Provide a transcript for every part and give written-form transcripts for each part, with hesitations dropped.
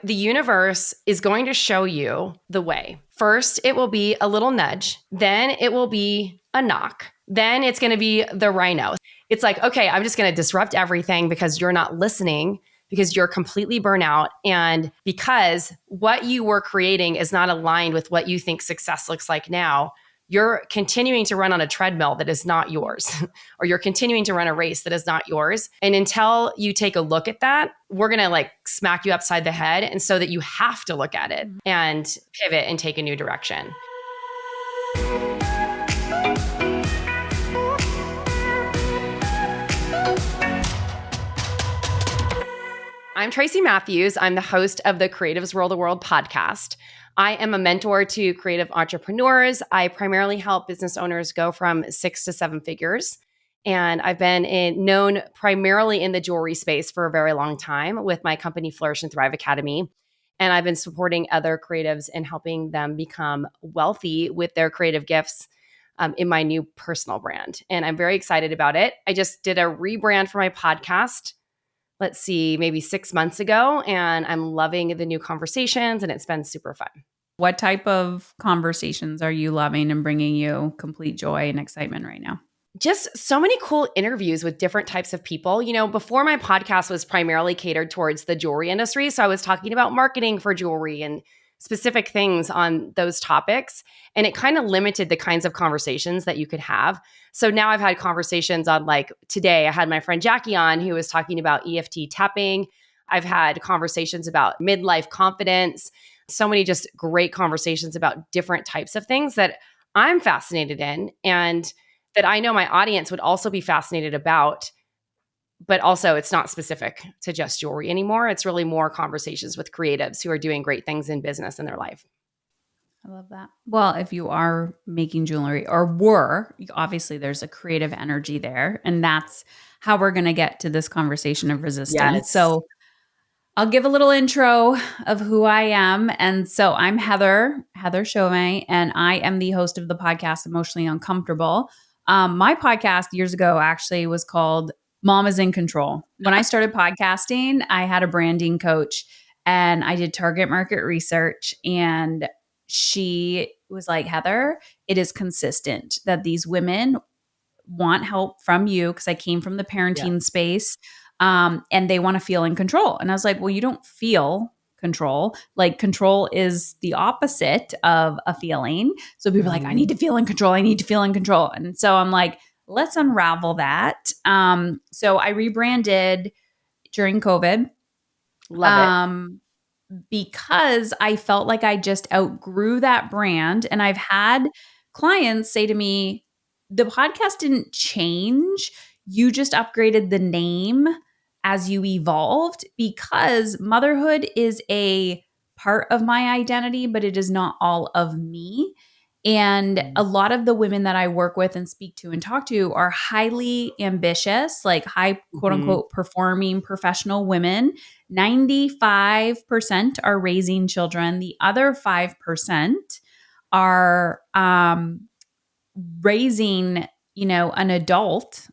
The universe is going to show you the way. First, it will be a little nudge. Then it will be a knock. Then it's going to be the rhino. It's like, okay, I'm just going to disrupt everything because you're not listening, because you're completely burnt out. And because what you were creating is not aligned with what you think success looks like now, you're continuing to run on a treadmill that is not yours, or you're continuing to run a race that is not yours. And until you take a look at that, we're going to like smack you upside the head. And so that you have to look at it and pivot and take a new direction. I'm Tracy Matthews. I'm the host of the Creatives Rule the World podcast. I am a mentor to creative entrepreneurs. I primarily help business owners go from 6 to 7 figures. And I've been known primarily in the jewelry space for a very long time with my company, Flourish and Thrive Academy. And I've been supporting other creatives and helping them become wealthy with their creative gifts in my new personal brand. And I'm very excited about it. I just did a rebrand for my podcast, let's see, maybe 6 months ago. And I'm loving the new conversations and it's been super fun. What type of conversations are you loving and bringing you complete joy and excitement right now? Just so many cool interviews with different types of people. You know, before my podcast was primarily catered towards the jewelry industry. So I was talking about marketing for jewelry and specific things on those topics. And it kind of limited the kinds of conversations that you could have. So now I've had conversations on, like today, I had my friend Jackie on who was talking about EFT tapping. I've had conversations about midlife confidence, so many just great conversations about different types of things that I'm fascinated in and that I know my audience would also be fascinated about. But also it's not specific to just jewelry anymore. It's really more conversations with creatives who are doing great things in business in their life. I love that. Well, if you are making jewelry or were, obviously there's a creative energy there. And that's how we're going to get to this conversation of resistance. Yes. So I'll give a little intro of who I am. And so I'm Heather Chauvin, and I am the host of the podcast Emotionally Uncomfortable. My podcast years ago actually was called Mom is in Control. When I started podcasting, I had a branding coach and I did target market research, and she was like, Heather, it is consistent that these women want help from you, because I came from the parenting space, and they want to feel in control. And I was like, well, you don't feel control. Like, control is the opposite of a feeling. So people are like, I need to feel in control. I need to feel in control. And so I'm like, let's unravel that. So I rebranded during COVID. Love it. Because I felt like I just outgrew that brand. And I've had clients say to me, the podcast didn't change. You just upgraded the name as you evolved, because motherhood is a part of my identity, but it is not all of me. And a lot of the women that I work with and speak to and talk to are highly ambitious, like high quote unquote performing professional women. 95% are raising children. The other 5% are raising, an adult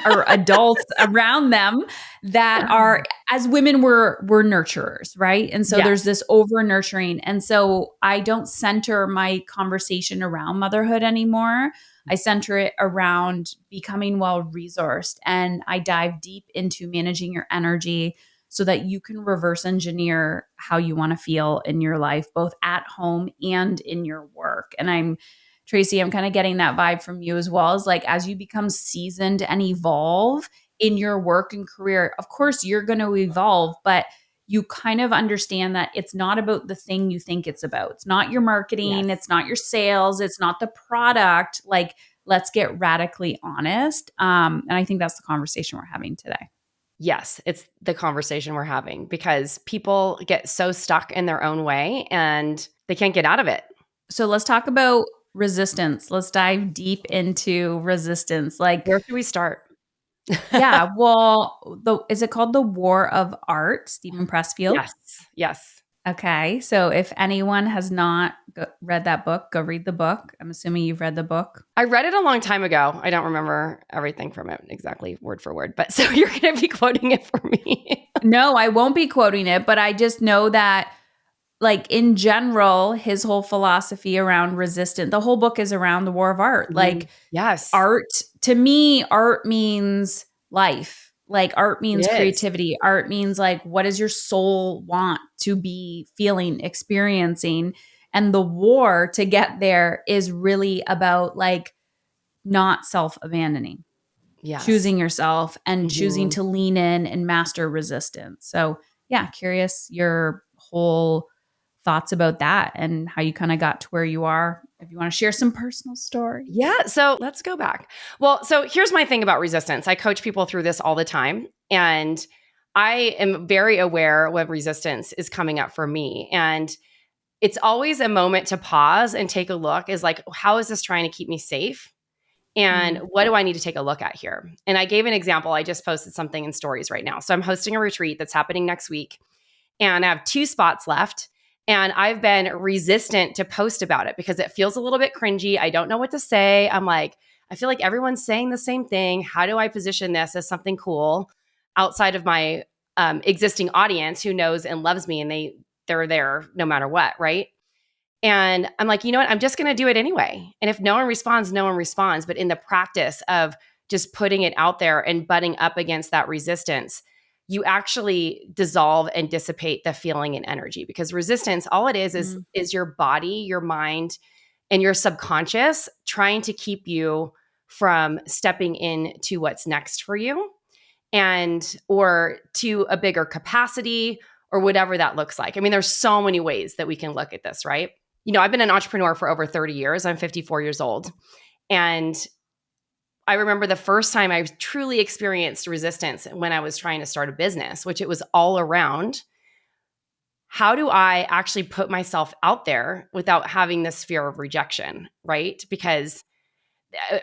or adults around them that are, as women, we're nurturers, right? And so there's this over nurturing. And so I don't center my conversation around motherhood anymore. I center it around becoming well resourced, and I dive deep into managing your energy so that you can reverse engineer how you want to feel in your life, both at home and in your work. And Tracy, I'm kind of getting that vibe from you as well, as like, as you become seasoned and evolve in your work and career, of course you're going to evolve, but you kind of understand that it's not about the thing you think it's about. It's not your marketing. It's not your sales. It's not the product. Like, let's get radically honest. And I think that's the conversation we're having today. Yes, it's the conversation we're having, because people get so stuck in their own way and they can't get out of it. So let's talk about resistance. Let's dive deep into resistance. Like, where should we start? Well, is it called The War of Art, Stephen Pressfield? Yes. Okay. So if anyone has not read that book, go read the book. I'm assuming you've read the book. I read it a long time ago. I don't remember everything from it exactly word for word, but so you're going to be quoting it for me. No, I won't be quoting it, but I just know that, like, in general, his whole philosophy around resistance, the whole book is around the war of art. Like, Yes. art, to me, art means life. Like, art means It is. creativity. Art means, like, what does your soul want to be feeling, experiencing? And the war to get there is really about, like, not self-abandoning, Yes. choosing yourself and choosing Mhm. to lean in and master resistance. So, yeah, curious your whole thoughts about that and how you kind of got to where you are. If you want to share some personal stories. Yeah. So let's go back. Well, so here's my thing about resistance. I coach people through this all the time. And I am very aware when resistance is coming up for me. And it's always a moment to pause and take a look is like, how is this trying to keep me safe? And Mm. what do I need to take a look at here? And I gave an example. I just posted something in stories right now. So I'm hosting a retreat that's happening next week. And I have 2 spots left. And I've been resistant to post about it because it feels a little bit cringy. I don't know what to say. I'm like, I feel like everyone's saying the same thing. How do I position this as something cool outside of my existing audience who knows and loves me and they're there no matter what, right? And I'm like, you know what? I'm just going to do it anyway. And if no one responds, no one responds. But in the practice of just putting it out there and butting up against that resistance, you actually dissolve and dissipate the feeling and energy because resistance, all it is Mm. is your body, your mind, and your subconscious trying to keep you from stepping into what's next for you and or to a bigger capacity or whatever that looks like. I mean, there's so many ways that we can look at this, right? You know, I've been an entrepreneur for over 30 years. I'm 54 years old. And I remember the first time I truly experienced resistance when I was trying to start a business, which it was all around how do I actually put myself out there without having this fear of rejection, right? Because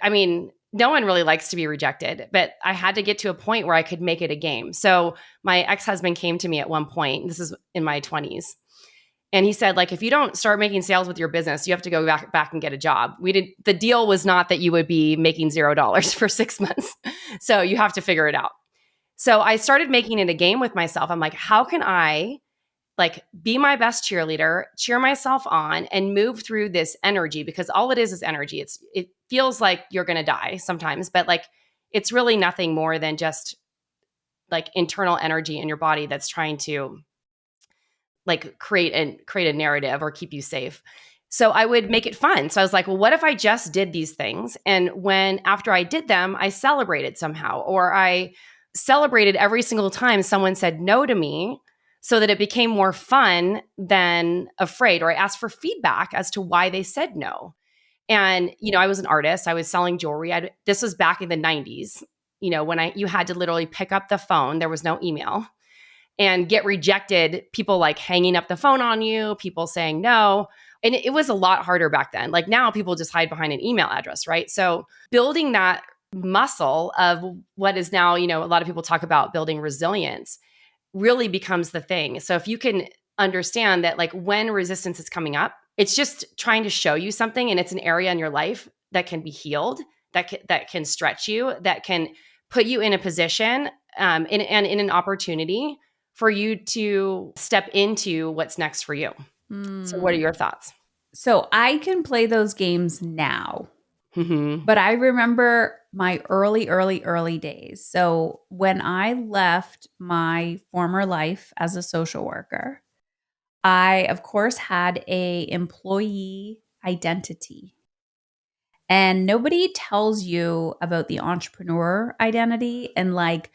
I mean, no one really likes to be rejected, but I had to get to a point where I could make it a game. So my ex-husband came to me at one point, this is in my 20s, and he said, like, if you don't start making sales with your business, you have to go back and get a job. The deal was not that you would be making $0 for 6 months. So you have to figure it out. So I started making it a game with myself. I'm like, how can I like be my best cheerleader, cheer myself on and move through this energy because all it is energy. It feels like you're going to die sometimes, but like it's really nothing more than just like internal energy in your body that's trying to like create a narrative or keep you safe. So I would make it fun. So I was like, well, what if I just did these things? And when after I did them, I celebrated somehow, or I celebrated every single time someone said no to me so that it became more fun than afraid, or I asked for feedback as to why they said no. And, you know, I was an artist, I was selling jewelry. This was back in the 90s, you know, when you had to literally pick up the phone, there was no email and get rejected, people like hanging up the phone on you, people saying no. And it was a lot harder back then. Like now people just hide behind an email address, right? So building that muscle of what is now, you know, a lot of people talk about building resilience really becomes the thing. So if you can understand that like when resistance is coming up, it's just trying to show you something and it's an area in your life that can be healed, that can stretch you, that can put you in a position and in an opportunity for you to step into what's next for you. So what are Mm. your thoughts? So I can play those games now, Mm-hmm. but I remember my early days. So when I left my former life as a social worker, I, of course, had a employee identity. And nobody tells you about the entrepreneur identity and, like,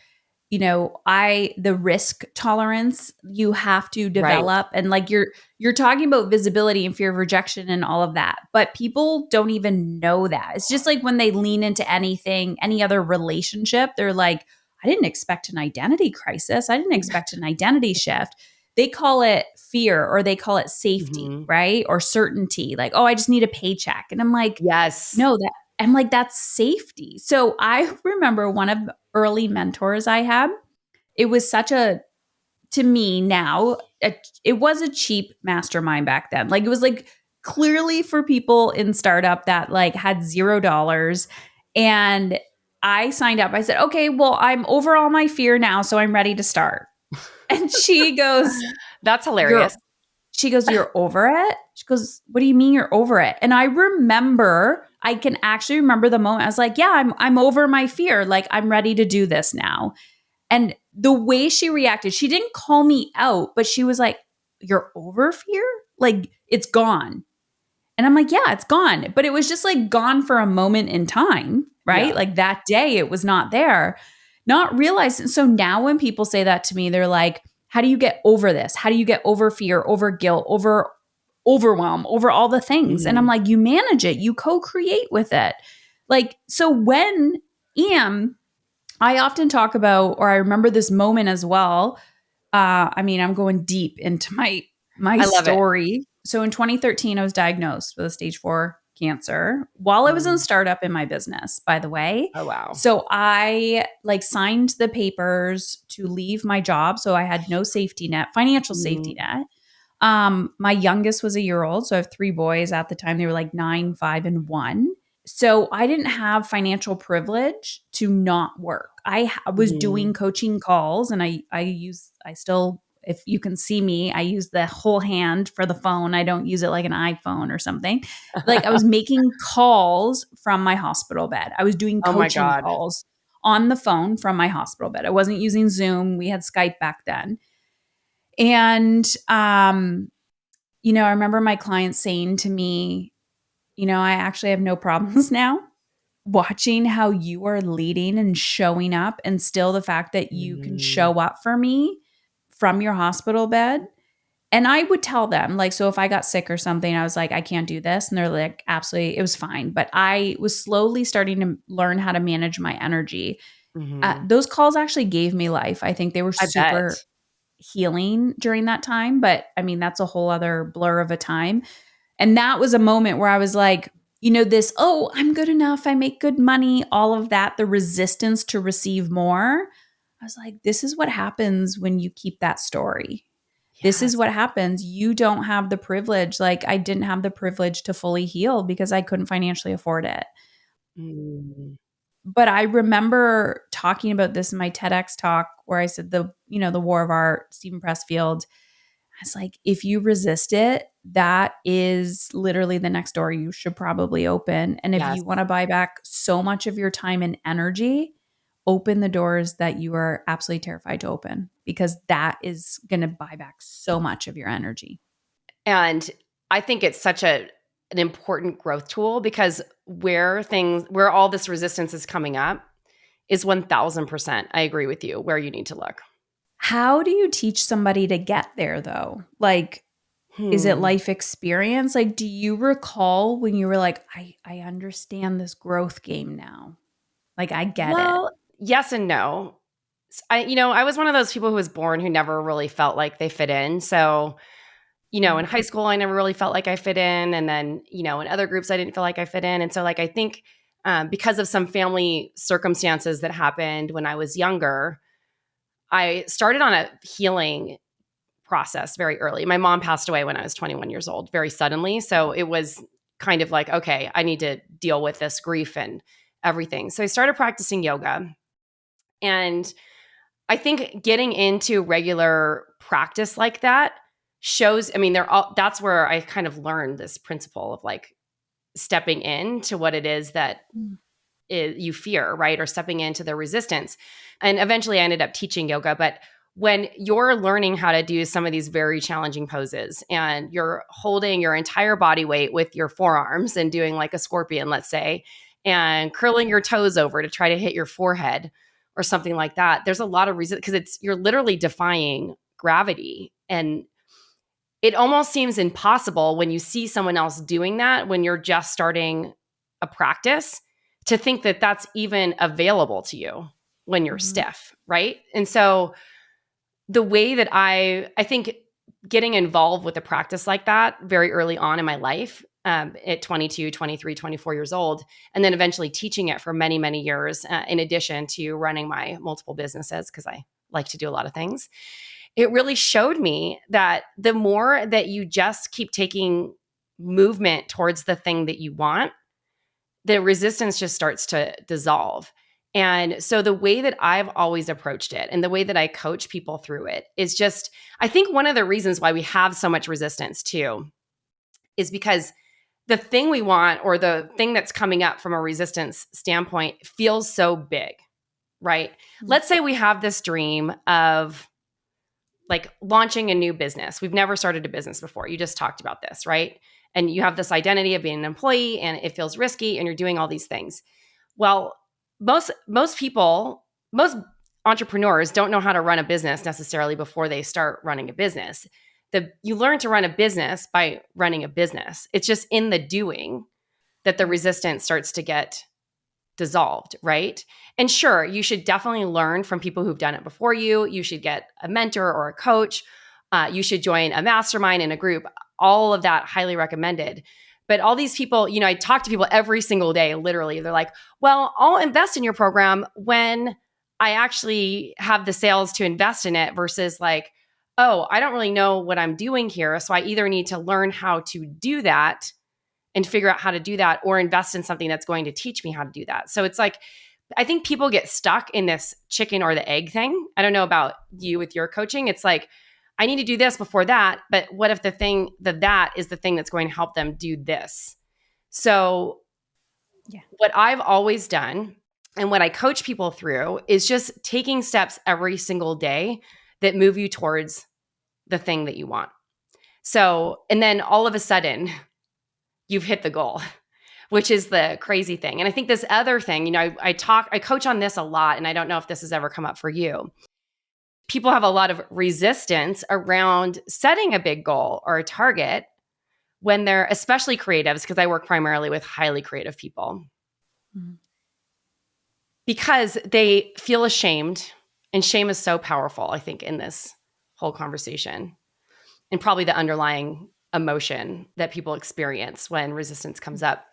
you know, the risk tolerance you have to Right. develop, and like you're talking about visibility and fear of rejection and all of that, but people don't even know that. It's just like when they lean into anything, any other relationship, they're like, I didn't expect an identity crisis, I didn't expect an identity shift. They call it fear or they call it safety, Mm-hmm. right? Or certainty, like, oh, I just need a paycheck. And I'm like, Yes. no, I'm like, that's safety. So I remember one of the early mentors I had, it was such a, to me now, it was a cheap mastermind back then. Like it was like clearly for people in startup that like had $0. And I signed up. I said, okay, well, I'm over all my fear now, so I'm ready to start. And she goes, That's hilarious. you're over it? She goes, what do you mean you're over it? And I can actually remember the moment. I was like, yeah, I'm over my fear. Like I'm ready to do this now. And the way she reacted, she didn't call me out, but she was like, you're over fear? Like it's gone. And I'm like, yeah, it's gone. But it was just like gone for a moment in time, right? Yeah. Like that day it was not there. Not realizing. So now when people say that to me, they're like, how do you get over this? How do you get over fear, over guilt, over overwhelm, over all the things? And I'm Mhm. like, you manage it, you co-create with it. Like, so when I often talk about, or I remember this moment as well. I mean, I'm going deep into my I love it. story. So in 2013, I was diagnosed with a stage 4 cancer while I was in Mm. startup in my business, by the way. Oh, wow. So I like signed the papers to leave my job. So I had no safety net, financial safety Mhm. net. My youngest was a year old. So I have 3 boys at the time. They were like 9, 5, and 1. So I didn't have financial privilege to not work. Was Mhm. doing coaching calls, and I still, if you can see me, I use the whole hand for the phone. I don't use it like an iPhone or something. Like I was making calls from my hospital bed. I was doing Oh my coaching God. calls on the phone from my hospital bed. I wasn't using Zoom. We had Skype back then. And I remember my client saying to me, I actually have no problems now watching how you are leading and showing up, and still the fact that you can Mm. show up for me from your hospital bed. And I would tell them, like, so if I got sick or something, I was like, I can't do this. And they're like, absolutely, it was fine. But I was slowly starting to learn how to manage my energy. Mhm. Those calls actually gave me life. I think they were I super bet. healing during that time. But I mean, that's a whole other blur of a time. And that was a moment where I was like, this, oh, I'm good enough. I make good money, all of that, the resistance to receive more. I was like, this is what happens when you keep that story. This is Yes. what happens. You don't have the privilege. Like, I didn't have the privilege to fully heal because I couldn't financially afford it. Mm. But I remember talking about this in my TEDx talk where I said the war of art, Stephen Pressfield. I was like, if you resist it, that is literally the next door you should probably open. And if Yes. you want to buy back so much of your time and energy, open the doors that you are absolutely terrified to open, because that is going to buy back so much of your energy. And I think it's such an important growth tool because where all this resistance is coming up is 1000%. I agree with you where you need to look. How do you teach somebody to get there though? Like, is it Hmm. life experience? Like, do you recall when you were like, I understand this growth game now? Like, I get it. Well, yes and no. I was one of those people who was born who never really felt like they fit in. So, in high school, I never really felt like I fit in. And then, in other groups, I didn't feel like I fit in. And so, like, I think because of some family circumstances that happened when I was younger, I started on a healing process very early. My mom passed away when I was 21 years old, very suddenly. So it was kind of like, okay, I need to deal with this grief and everything. So I started practicing yoga. And I think getting into regular practice like that shows, I mean, that's where I kind of learned this principle of like stepping into what it is that Mm. you fear, right? Or stepping into the resistance. And eventually I ended up teaching yoga. But when you're learning how to do some of these very challenging poses and you're holding your entire body weight with your forearms and doing like a scorpion, let's say, and curling your toes over to try to hit your forehead or something like that, there's a lot of reason because you're literally defying gravity. And it almost seems impossible when you see someone else doing that when you're just starting a practice to think that that's even available to you when you're Mhm. stiff, right? And so the way that I think getting involved with a practice like that very early on in my life, at 22, 23, 24 years old, and then eventually teaching it for many, many years, in addition to running my multiple businesses, because I like to do a lot of things, it really showed me that the more that you just keep taking movement towards the thing that you want, the resistance just starts to dissolve. And so the way that I've always approached it and the way that I coach people through it is just, I think one of the reasons why we have so much resistance too is because the thing we want or the thing that's coming up from a resistance standpoint feels so big, right? Let's say we have this dream of like launching a new business. We've never started a business before. You just talked about this, right? And you have this identity of being an employee and it feels risky and you're doing all these things. Well, most people, most entrepreneurs don't know how to run a business necessarily before they start running a business. You learn to run a business by running a business. It's just in the doing that the resistance starts to get dissolved, right? And sure, you should definitely learn from people who've done it before you. You should get a mentor or a coach. You should join a mastermind in a group. All of that highly recommended. But all these people, I talk to people every single day, literally. They're like, well, I'll invest in your program when I actually have the sales to invest in it versus like, oh, I don't really know what I'm doing here. So I either need to learn how to do that and figure out how to do that or invest in something that's going to teach me how to do that. So it's like, I think people get stuck in this chicken or the egg thing. I don't know about you with your coaching. It's like, I need to do this before that. But what if that is the thing that's going to help them do this? So what I've always done and what I coach people through is just taking steps every single day that move you towards the thing that you want. So, and then all of a sudden, you've hit the goal, which is the crazy thing. And I think this other thing, I coach on this a lot, and I don't know if this has ever come up for you. People have a lot of resistance around setting a big goal or a target when they're especially creatives, because I work primarily with highly creative people. Mm-hmm. Because they feel ashamed, and shame is so powerful, I think, in this whole conversation, and probably the underlying emotion that people experience when resistance comes up.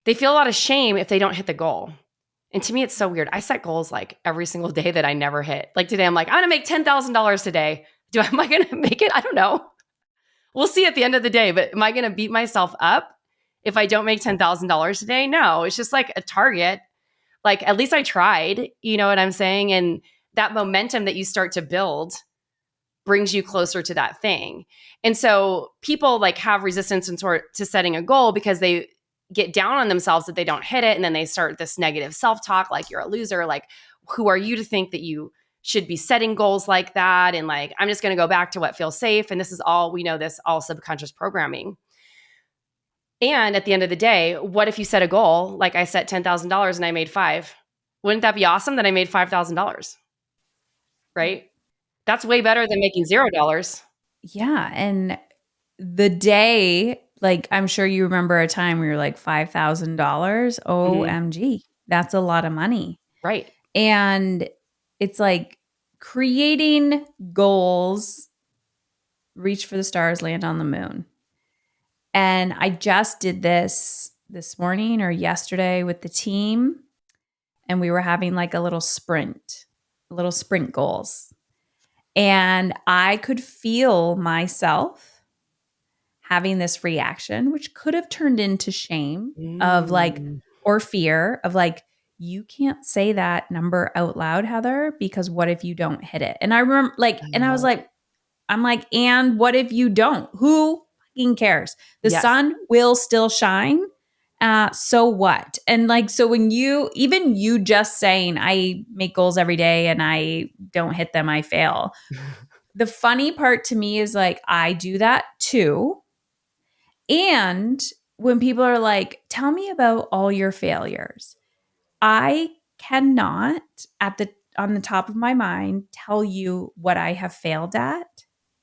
They feel a lot of shame if they don't hit the goal. And to me, it's so weird. I set goals like every single day that I never hit. Like today, I'm like, I'm going to make $10,000 today. Am I going to make it? I don't know. We'll see at the end of the day. But am I going to beat myself up if I don't make $10,000 today? No, it's just like a target. Like at least I tried, you know what I'm saying? And that momentum that you start to build brings you closer to that thing. And so people like have resistance to setting a goal because they get down on themselves that they don't hit it. And then they start this negative self-talk, like you're a loser. Like, who are you to think that you should be setting goals like that? And like, I'm just going to go back to what feels safe. And this is all, we know this, all subconscious programming. And at the end of the day, what if you set a goal? Like I set $10,000 and I made $5,000. Wouldn't that be awesome that I made $5,000? Right? That's way better than making $0. Yeah. And the day, like, I'm sure you remember a time where you're like $5,000. OMG. That's a lot of money. Right. And it's like creating goals, reach for the stars, land on the moon. And I just did this morning or yesterday with the team. And we were having like a little sprint goals. And I could feel myself having this reaction, which could have turned into shame of like, or fear of like, you can't say that number out loud, Heather, because what if you don't hit it? And I remember like, and I was like, and what if you don't? Who fucking cares? The sun will still shine. So what? And like, so when even you just saying I make goals every day and I don't hit them, I fail. The funny part to me is like, I do that too. And when people are like, tell me about all your failures, I cannot on the top of my mind tell you what I have failed at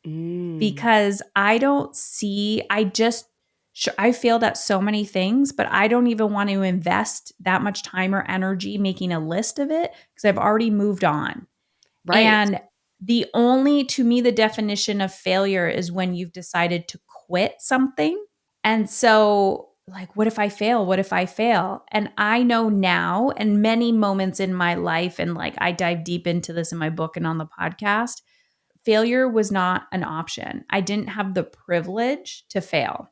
because I don't see, I failed at so many things, but I don't even want to invest that much time or energy making a list of it because I've already moved on. Right. And to me, the definition of failure is when you've decided to quit something. And so like, what if I fail? What if I fail? And I know now, and many moments in my life, and like I dive deep into this in my book and on the podcast, failure was not an option. I didn't have the privilege to fail.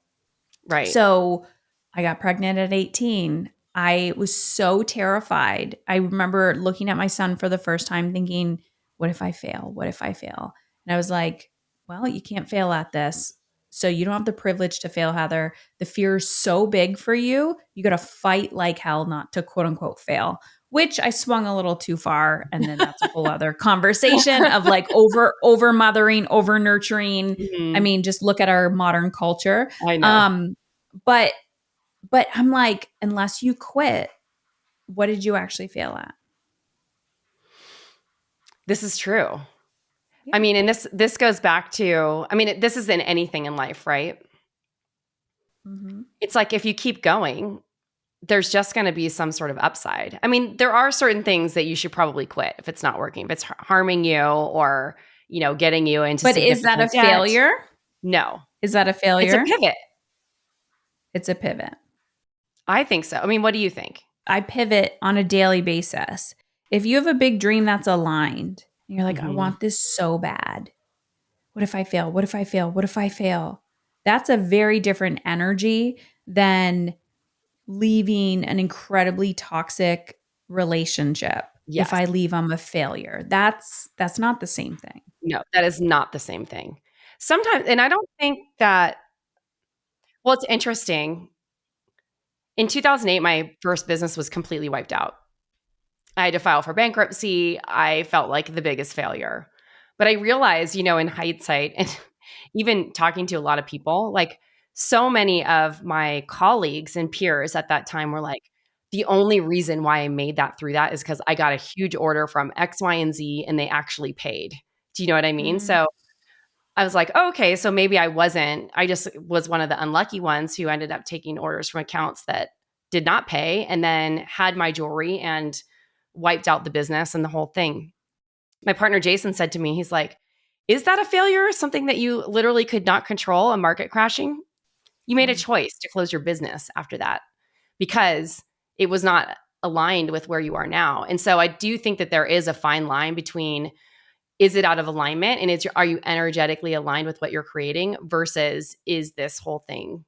Right. So I got pregnant at 18. I was so terrified. I remember looking at my son for the first time thinking, what if I fail? What if I fail? And I was like, well, you can't fail at this. So you don't have the privilege to fail, Heather. The fear is so big for you. You got to fight like hell not to quote unquote fail, which I swung a little too far. And then that's a whole other conversation of like over mothering, over nurturing. I Mhm. mean, just look at our modern culture. I know. Um, but but I'm like, unless you quit, what did you actually fail at? This is true. I Yeah. mean, and this goes back to, I mean, this is in anything in life, right? Mm-hmm. It's like if you keep going, there's just going to be some sort of upside. I mean, there are certain things that you should probably quit if it's not working, if it's harming you or, getting you into But is that a significant debt. failure? No, Is that a it's a failure? pivot. It's a pivot. I think so. I mean, what do you think? I pivot on a daily basis. If you have a big dream that's aligned, and you're like, I Mhm. want this so bad. What if I fail? What if I fail? What if I fail? That's a very different energy than leaving an incredibly toxic relationship. If Yes. I leave, I'm a failure. That's not the same thing. No, that is not the same thing. Sometimes, and I don't think that, well, it's interesting. In 2008, my first business was completely wiped out. I had to file for bankruptcy. I felt like the biggest failure. But I realized, in hindsight, and even talking to a lot of people, like so many of my colleagues and peers at that time were like, the only reason why I made that through that is because I got a huge order from X, Y, and Z, and they actually paid. Do you know what I mean? Mm, So I was like, oh, okay, so maybe I just was one of the unlucky ones who ended up taking orders from accounts that did not pay and then had my jewelry and wiped out the business and the whole thing. My partner Jason said to me, he's like, is that a failure? Something that you literally could not control, a market crashing? You made a mm, choice to close your business after that because it was not aligned with where you are now. And so I do think that there is a fine line between, is it out of alignment and are you energetically aligned with what you're creating versus is this whole thing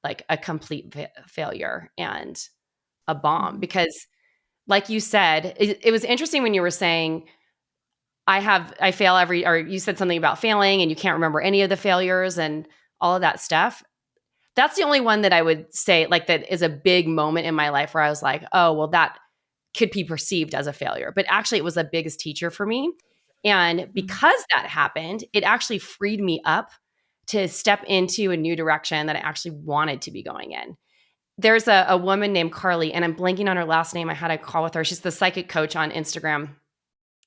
like a complete failure and a bomb? mhm, Because like you said, it was interesting when you were saying I fail every, or you said something about failing and you can't remember any of the failures and all of that stuff. That's the only one that I would say like that is a big moment in my life where I was like, oh, well, that could be perceived as a failure. But actually, it was the biggest teacher for me. And mhm, because that happened, it actually freed me up to step into a new direction that I actually wanted to be going in. There's a woman named Carly, and I'm blanking on her last name. I had a call with her. She's the psychic coach on Instagram.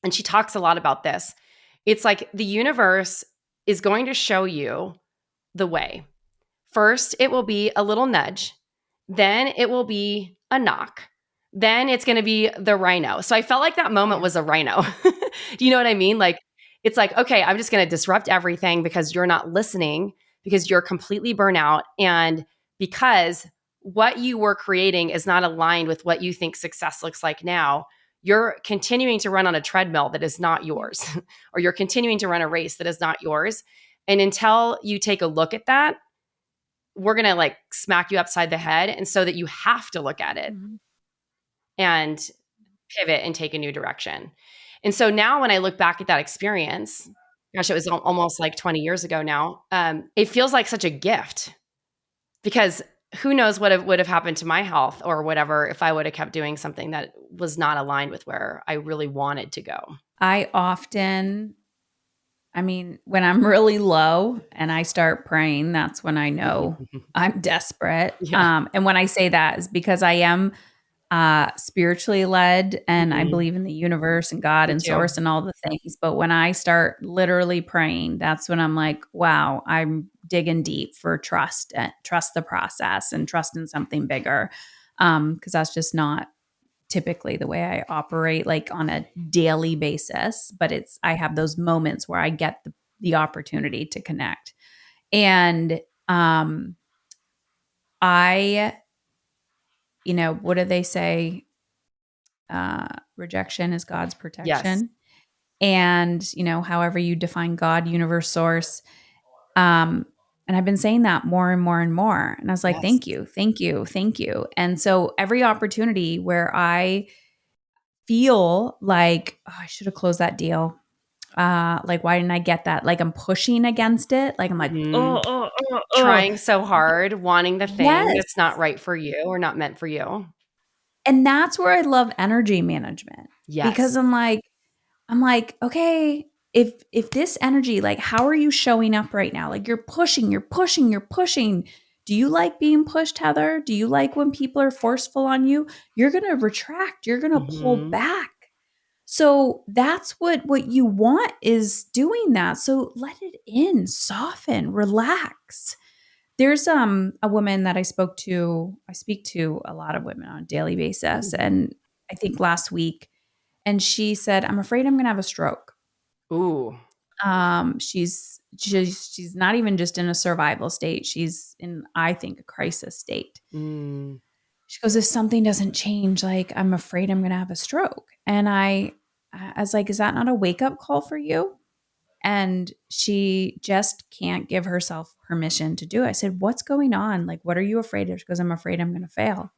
And she talks a lot about this. It's like the universe is going to show you the way. First, it will be a little nudge. Then it will be a knock. Then it's going to be the rhino. So I felt like that moment yeah, was a rhino. Do you know what I mean? Like, it's like, okay, I'm just going to disrupt everything because you're not listening, because you're completely burnt out. And because what you were creating is not aligned with what you think success looks like now, you're continuing to run on a treadmill that is not yeah, yours, or you're continuing to run a race that is not yours. And until you take a look at that, we're going to like smack you upside the head. And so that you have to look at it mhm, and pivot and take a new direction. And so now when I look back at that experience, gosh, it was almost like 20 years ago now. It feels like such a gift because who knows what would have happened to my health or whatever if I would have kept doing something that was not aligned with where I really wanted to go. I often, I mean, when I'm really low and I start praying, that's when I know I'm desperate. Yeah. And when I say that is because I am spiritually led and I Mhm. believe in the universe and God Me and too. source and all the things. But when I start literally praying, that's when I'm like, wow, I'm digging deep for trust and trust the process and trust in something bigger. Because that's just not typically the way I operate like on a daily basis, but I have those moments where I get the opportunity to connect. And um I, what do they say? Rejection is God's Yes. protection. and, however you define God, universe, source. And I've been saying that more and more and more. And I was like, Yes. thank you, thank you, thank you. And so every opportunity where I feel like, oh, I should have closed that deal. Like, why didn't I get that? Like, I'm pushing against it. Like, I'm like, Mhm. oh. Trying so hard, wanting the thing Yes. that's not right for you or not meant for you. And that's where I love energy management, because Yes. I'm like, okay, if this energy, like, how are you showing up right now? Like, you're pushing, you're pushing, you're pushing. Do you like being pushed, Heather? Do you like when people are forceful on you? You're going to retract, you're going to pull Mhm. back. So that's what you want, is doing that. So let it in, soften, relax. There's a woman that I spoke to. I speak to a lot of women on a daily basis, Mhm. and I think last week, and she said, "I'm afraid I'm going to have a stroke." Ooh. She's not even just in a survival state. She's in, I think, a crisis state. Mm. She goes, "If something doesn't change, like, I'm afraid I'm going to have a stroke." And I was like, "Is that not a wake up call for you?" And she just can't give herself permission to do it. I said, "What's going on? Like, what are you afraid of?" She goes, "I'm afraid I'm going to fail."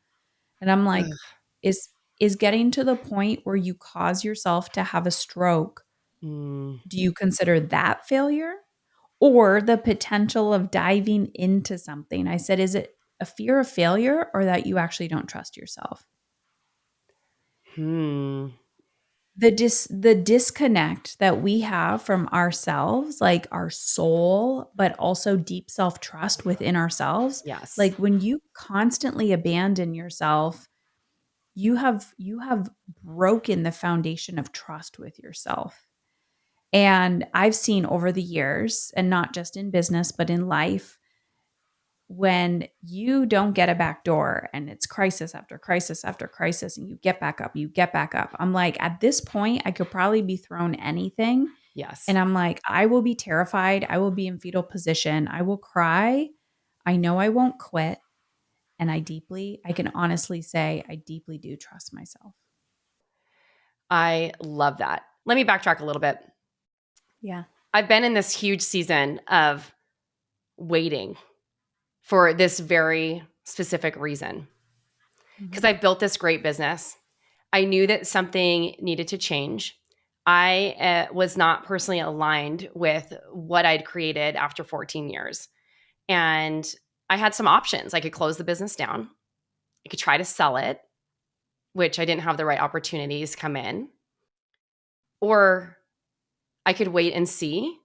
And I'm like, Ugh. is getting to the point where you cause yourself to have a stroke, Mm. do you consider that failure, or the potential of diving into something? I said, "Is it a fear of failure, or that you actually don't trust yourself?" Hmm. The disconnect that we have from ourselves, like our soul, but also deep self-trust within ourselves. Yes. Like, when you constantly abandon yourself, you have broken the foundation of trust with yourself. And I've seen over the years, and not just in business, but in life, when you don't get a back door and it's crisis after crisis after crisis, and you get back up, you get back up. I'm like, at this point, I could probably be thrown anything. Yes. And I'm like, I will be terrified. I will be in fetal position. I will cry. I know I won't quit. And I can honestly say, I deeply do trust myself. I love that. Let me backtrack a little bit. Yeah. I've been in this huge season of waiting for this very specific reason because Mhm. I've built this great business. I knew that something needed to change. I was not personally aligned with what I'd created after 14 years. And I had some options. I could close the business down, I could try to sell it, which I didn't have the right opportunities come in, or I could wait and see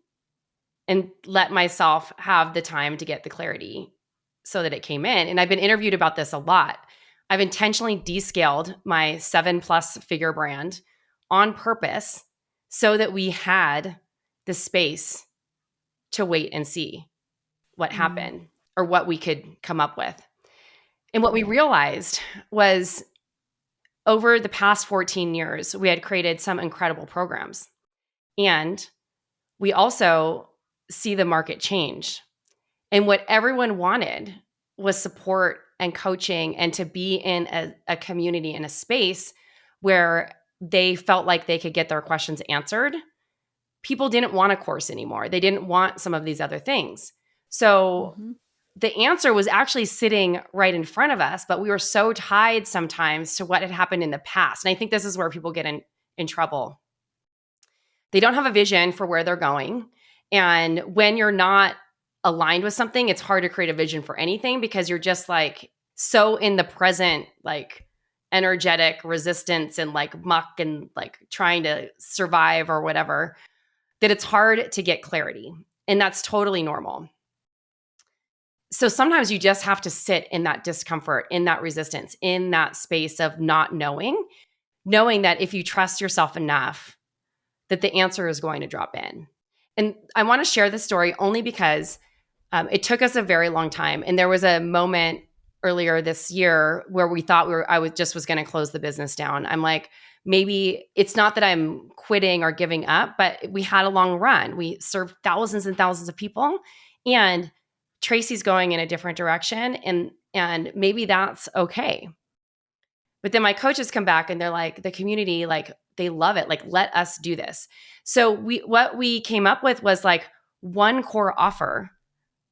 and let myself have the time to get the clarity so that it came in. And I've been interviewed about this a lot. I've intentionally descaled my 7+ figure brand on purpose so that we had the space to wait and see what Mm. happened or what we could come up with. And what we realized was over the past 14 years, we had created some incredible programs. And we also see the market change. And what everyone wanted was support and coaching and to be in a community, in a space where they felt like they could get their questions answered. People didn't want a course anymore. They didn't want some of these other things. So Mhm. the answer was actually sitting right in front of us, but we were so tied sometimes to what had happened in the past. And I think this is where people get in trouble. They don't have a vision for where they're going. And when you're not aligned with something, it's hard to create a vision for anything because you're just like so in the present, like energetic resistance and like muck and like trying to survive or whatever, that it's hard to get clarity. And that's totally normal. So sometimes you just have to sit in that discomfort, in that resistance, in that space of not knowing that if you trust yourself enough, that the answer is going to drop in. And I want to share this story only because it took us a very long time. And there was a moment earlier this year where we thought I was going to close the business down. I'm like, maybe it's not that I'm quitting or giving up, but we had a long run. We served thousands and thousands of people, and Tracy's going in a different direction, and maybe that's okay. But then my coaches come back and they're like, the community, like they love it. Like, let us do this. So what we came up with was like one core offer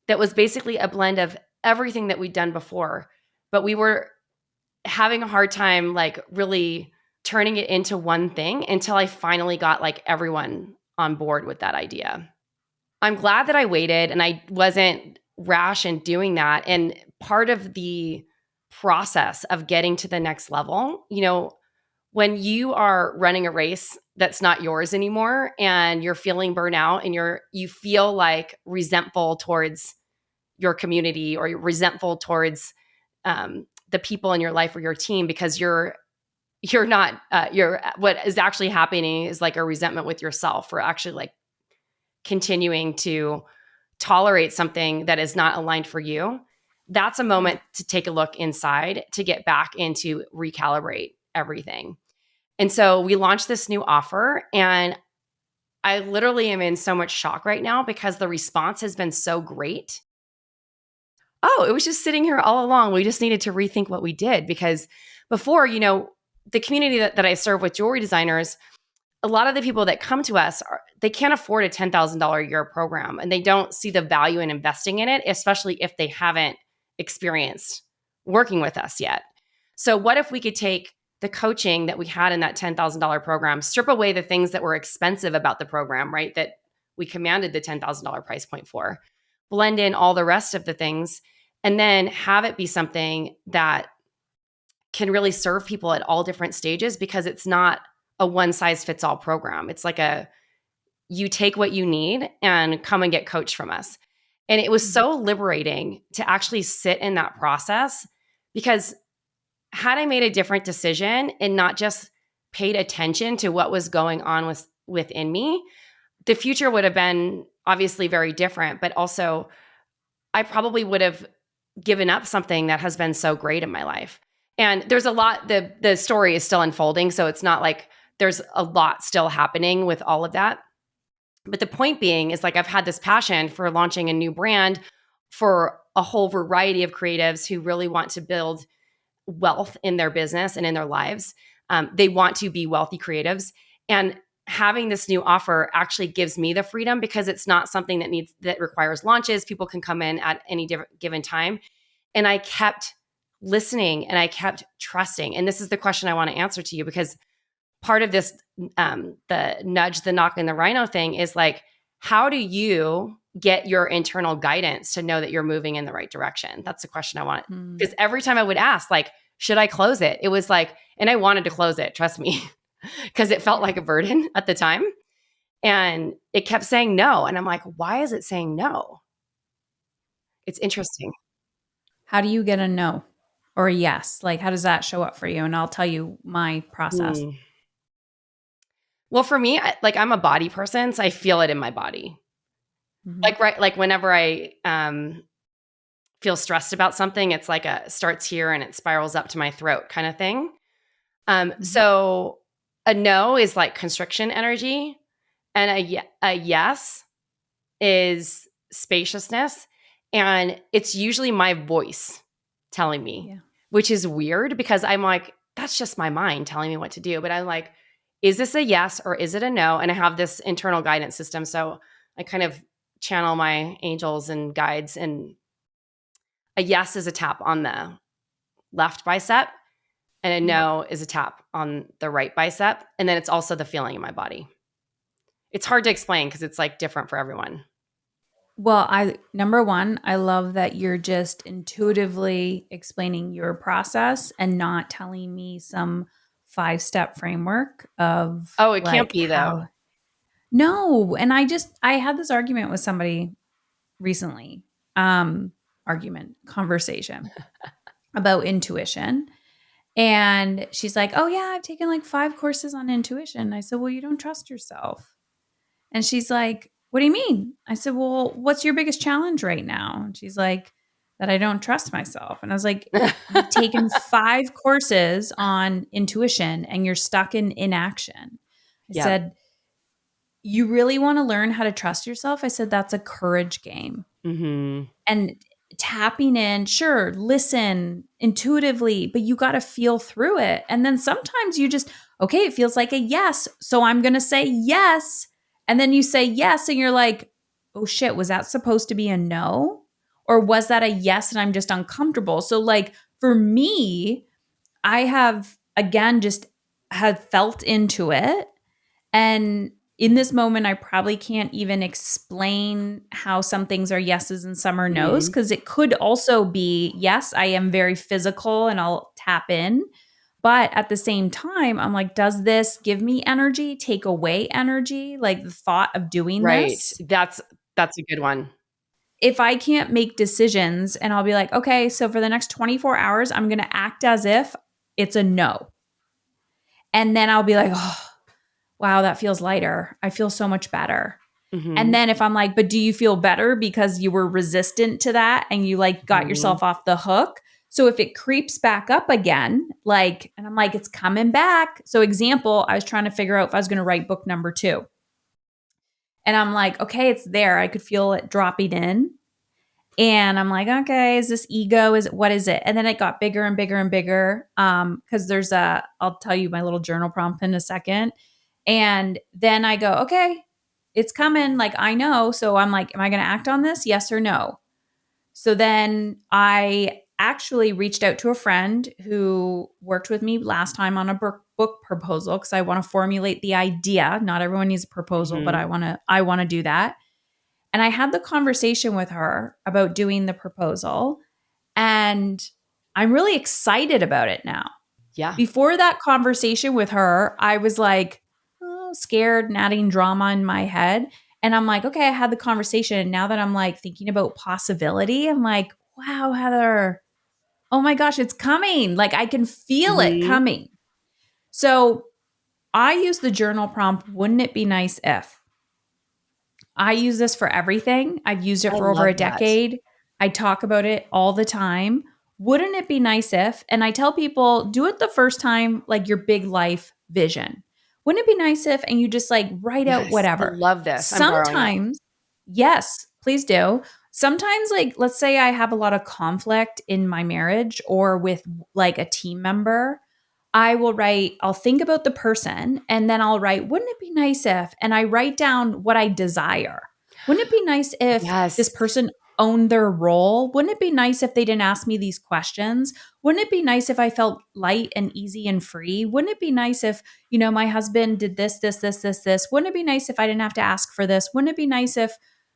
that was basically a blend of everything that we'd done before, but we were having a hard time like really turning it into one thing until I finally got like everyone on board with that idea. I'm glad that I waited and I wasn't rash in doing that. And part of the process of getting to the next level, when you are running a race that's not yours anymore and you're feeling burnout and you feel like resentful towards your community or you're resentful towards the people in your life or your team because you're not what is actually happening is like a resentment with yourself for actually like continuing to tolerate something that is not aligned for you. That's a moment to take a look inside to get back into recalibrate everything. And so we launched this new offer, and I literally am in so much shock right now because the response has been so great. Oh, it was just sitting here all along. We just needed to rethink what we did because before, the community that I serve with jewelry designers, a lot of the people that come to us, they can't afford a $10,000 a year program and they don't see the value in investing in it, especially if they haven't experienced working with us yet. So what if we could take the coaching that we had in that $10,000 program, strip away the things that were expensive about the program, right? That we commanded the $10,000 price point for, blend in all the rest of the things, and then have it be something that can really serve people at all different stages because it's not a one size fits all program. It's like you take what you need and come and get coached from us. And it was so liberating to actually sit in that process because had I made a different decision and not just paid attention to what was going on within me, the future would have been obviously very different, but also I probably would have given up something that has been so great in my life. And there's a lot, the story is still unfolding. So it's not like there's a lot still happening with all of that. But the point being is like I've had this passion for launching a new brand for a whole variety of creatives who really want to build wealth in their business and in their lives. They want to be wealthy creatives. And having this new offer actually gives me the freedom because it's not something that requires launches. People can come in at any given time. And I kept listening and I kept trusting. And this is the question I want to answer to you because part of this, the nudge, the knock, and the rhino thing is like, how do you get your internal guidance to know that you're moving in the right direction? That's the question I want. Because every time I would ask, like, should I close it? It was like, and I wanted to close it, trust me, because it felt like a burden at the time. And it kept saying no. And I'm like, why is it saying no? It's interesting. How do you get a no or a yes? Like, how does that show up for you? And I'll tell you my process. Well, for me, I'm a body person, so I feel it in my body. Like whenever I feel stressed about something, it's like starts here and it spirals up to my throat kind of thing. So a no is like constriction energy, and a yes is spaciousness, and it's usually my voice telling me, which is weird because I'm like, that's just my mind telling me what to do. But I'm like, is this a yes or is it a no? And I have this internal guidance system. So I kind of channel my angels and guides, and a yes is a tap on the left bicep and a no is a tap on the right bicep. And then it's also the feeling in my body. It's hard to explain because it's like different for everyone. Well, number one, I love that you're just intuitively explaining your process and not telling me some 5-step framework of it can't be though. No. And I had this argument with somebody recently, conversation about intuition. And she's like, oh yeah, I've taken like 5 courses on intuition. I said, well, you don't trust yourself. And she's like, what do you mean? I said, well, what's your biggest challenge right now? And she's like, that I don't trust myself. And I was like, you've taken 5 courses on intuition and you're stuck in inaction. I said, you really want to learn how to trust yourself? I said, that's a courage game. And tapping in, sure, listen intuitively, but you got to feel through it. And then sometimes you just, okay, it feels like a yes. So I'm going to say yes. And then you say yes and you're like, oh shit, was that supposed to be a no? Or was that a yes and I'm just uncomfortable? So like for me, I have again just had felt into it. And in this moment, I probably can't even explain how some things are yeses and some are nos, Mhm. because it could also be, yes, I am very physical and I'll tap in. But at the same time, I'm like, does this give me energy, take away energy? Like the thought of doing Right. this? That's a good one. If I can't make decisions and I'll be like, okay, so for the next 24 hours, I'm going to act as if it's a no. And then I'll be like, oh, wow, that feels lighter. I feel so much better. And Mhm. then if I'm like, but do you feel better because you were resistant to that and you like got Mhm. yourself off the hook? So if it creeps back up again, like, and I'm like, it's coming back. So example, I was trying to figure out if I was going to write book number 2. And I'm like, okay, it's there. I could feel it dropping in. And I'm like, okay, is this ego? What is it? And then it got bigger and bigger and bigger. Because I'll tell you my little journal prompt in a second. And then I go, okay, it's coming. Like I know. So I'm like, am I going to act on this? Yes or no? So then I actually reached out to a friend who worked with me last time on a book proposal because I want to formulate the idea. Not everyone needs a proposal, but Mhm. I want to do that. And I had the conversation with her about doing the proposal, and I'm really excited about it now. Yeah. Before that conversation with her, I was like, oh, scared and adding drama in my head. And I'm like, okay, I had the conversation. And now that I'm like thinking about possibility, I'm like, wow, Heather, oh my gosh, it's coming. Like I can feel it Mhm. coming. So I use the journal prompt, wouldn't it be nice if? I use this for everything. I've used it I for over a love that. decade. I talk about it all the time. Wouldn't it be nice if? And I tell people, do it the first time, like your big life vision. Wouldn't it be nice if? And you just like write out Yes, I whatever. love this. I'm borrowing that. Sometimes, yes, please do. Sometimes, like, let's say I have a lot of conflict in my marriage or with like a team member. I'll think about the person and then I'll write, wouldn't it be nice if? And I write down what I desire. Wouldn't it be nice if this Yes. person owned their role? Wouldn't it be nice if they didn't ask me these questions? Wouldn't it be nice if I felt light and easy and free? Wouldn't it be nice if, my husband did this, this, this, this, this? Wouldn't it be nice if I didn't have to ask for this? Wouldn't it be nice if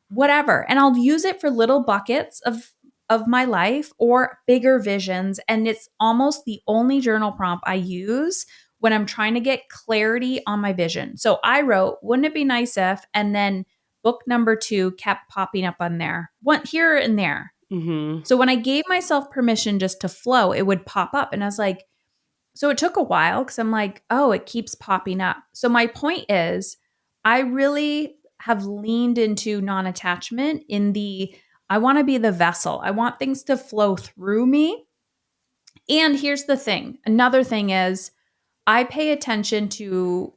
whatever? And I'll use it for little buckets of my life or bigger visions. And it's almost the only journal prompt I use when I'm trying to get clarity on my vision. So I wrote, wouldn't it be nice if, and then book number 2 kept popping up on there, one here and there. Mhm. So when I gave myself permission just to flow, it would pop up. And I was like, so it took a while because I'm like, oh, it keeps popping up. So my point is, I really have leaned into non attachment in I want to be the vessel. I want things to flow through me. And here's the thing, another thing is, I pay attention to,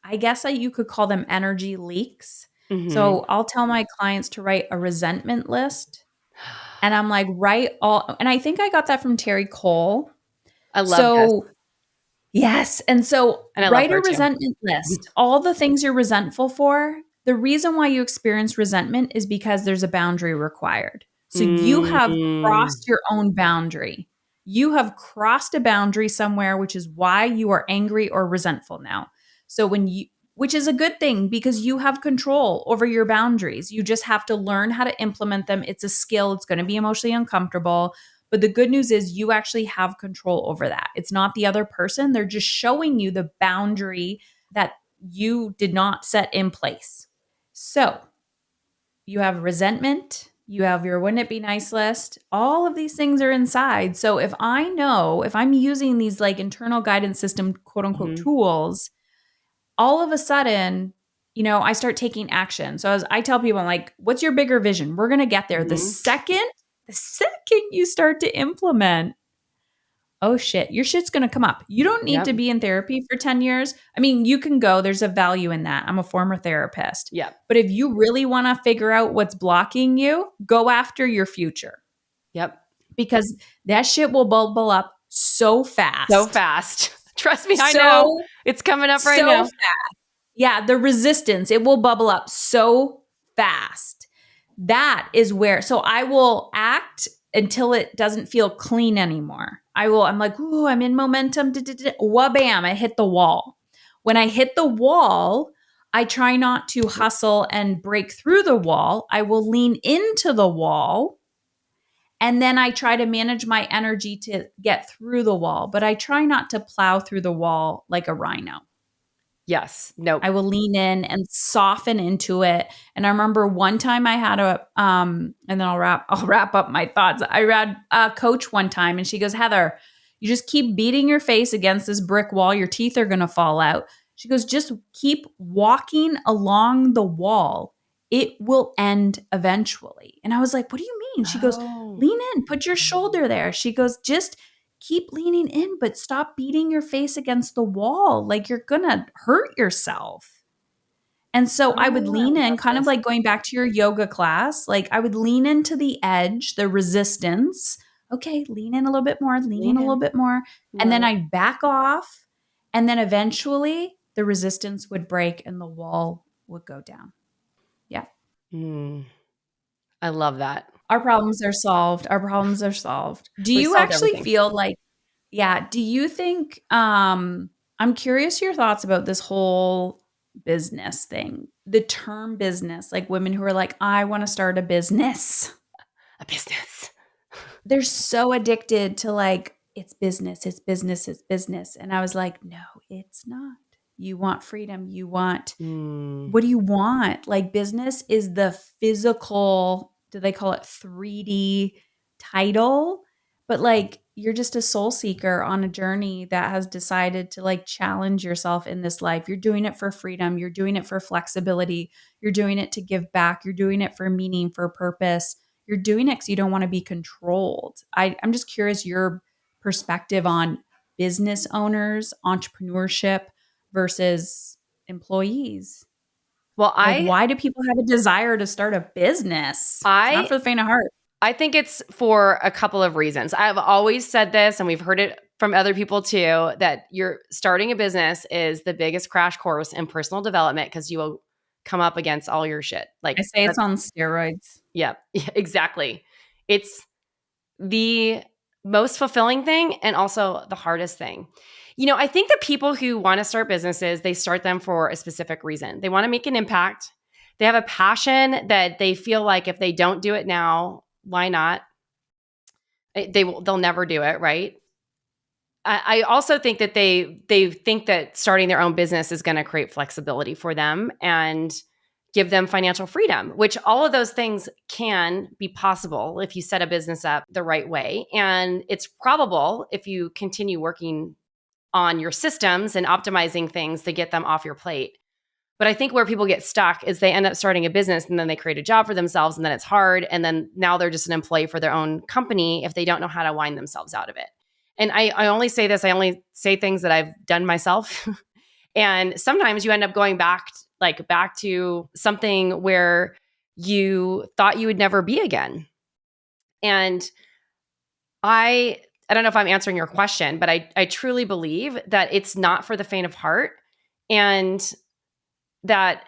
I guess you could call them energy leaks. Mhm. So I'll tell my clients to write a resentment list. And I'm like, write all, and I think I got that from Terry Cole. I love this, So yes. And so and I love write a her too. resentment list. All the things you're resentful for. The reason why you experience resentment is because there's a boundary required. So you have Mm. crossed your own boundary. You have crossed a boundary somewhere, which is why you are angry or resentful now. So which is a good thing because you have control over your boundaries. You just have to learn how to implement them. It's a skill. It's going to be emotionally uncomfortable. But the good news is you actually have control over that. It's not the other person. They're just showing you the boundary that you did not set in place. So you have resentment, you have your wouldn't it be nice list. All of these things are inside. So if I'm using these like internal guidance system, quote unquote, Mhm. tools, all of a sudden, I start taking action. So as I tell people, I'm like, what's your bigger vision? We're going to get there. Mhm. The second you start to implement, oh shit, your shit's going to come up. You don't need Yep. to be in therapy for 10 years. I mean, you can go, there's a value in that. I'm a former therapist. Yep. But if you really want to figure out what's blocking you, go after your future. Yep. because that shit will bubble up so So fast. fast. Trust me, I know. So, It's coming up right so now. fast. Yeah, the resistance, it will bubble up so fast. That is where, so I will act until it doesn't feel clean anymore. I'm like, ooh, I'm in momentum. Wha-bam, I hit the wall. When I hit the wall, I try not to hustle and break through the wall. I will lean into the wall, and then I try to manage my energy to get through the wall. But I try not to plow through the wall like a rhino. Yes. Nope. I will lean in and soften into it. And I remember one time I had and then I'll wrap up my thoughts. I read a coach one time and she goes, Heather, you just keep beating your face against this brick wall. Your teeth are going to fall out. She goes, just keep walking along the wall. It will end eventually. And I was like, what do you mean? She goes, Oh. lean in, put your shoulder there. She goes, just keep leaning in, but stop beating your face against the wall. Like you're going to hurt yourself. And so I would lean in, kind of like going back to your yoga class. Like I would lean into the edge, the resistance. Okay, lean in a little bit more, lean in a little bit more. And then I'd back off. And then eventually the resistance would break and the wall would go down. Yeah. I love that. Our problems are solved. Our problems are solved. Do We you solved actually everything. feel like, yeah, do you think, I'm curious your thoughts about this whole business thing, the term business, like women who are like, I want to start a business. A business. They're so addicted to like, it's business, it's business, it's business. And I was like, no, it's not. You want freedom. You want, what do you want? Like business is the physical, do they call it 3D title? But like you're just a soul seeker on a journey that has decided to like challenge yourself in this life. You're doing it for freedom. You're doing it for flexibility. You're doing it to give back. You're doing it for meaning, for purpose. You're doing it because you don't want to be controlled. I'm just curious your perspective on business owners, entrepreneurship versus employees. Well, Like, why do people have a desire to start a business? It's not for the faint of heart. I think it's for a couple of reasons. I've always said this, and we've heard it from other people too, that you're starting a business is the biggest crash course in personal development because you will come up against all your shit. Like I say it's on steroids. Yeah, exactly. It's the most fulfilling thing and also the hardest thing. I think the people who want to start businesses, they start them for a specific reason. They want to make an impact. They have a passion that they feel like if they don't do it now, why not? They'll never do it, right? I also think that they think that starting their own business is going to create flexibility for them and give them financial freedom, which all of those things can be possible if you set a business up the right way. And it's probable if you continue working on your systems and optimizing things to get them off your plate. But I think where people get stuck is they end up starting a business and then they create a job for themselves and then it's hard. And then now they're just an employee for their own company if they don't know how to wind themselves out of it. And I only say this, I only say things that I've done myself. And sometimes you end up going back to something where you thought you would never be again. And I don't know if I'm answering your question, but I truly believe that it's not for the faint of heart and that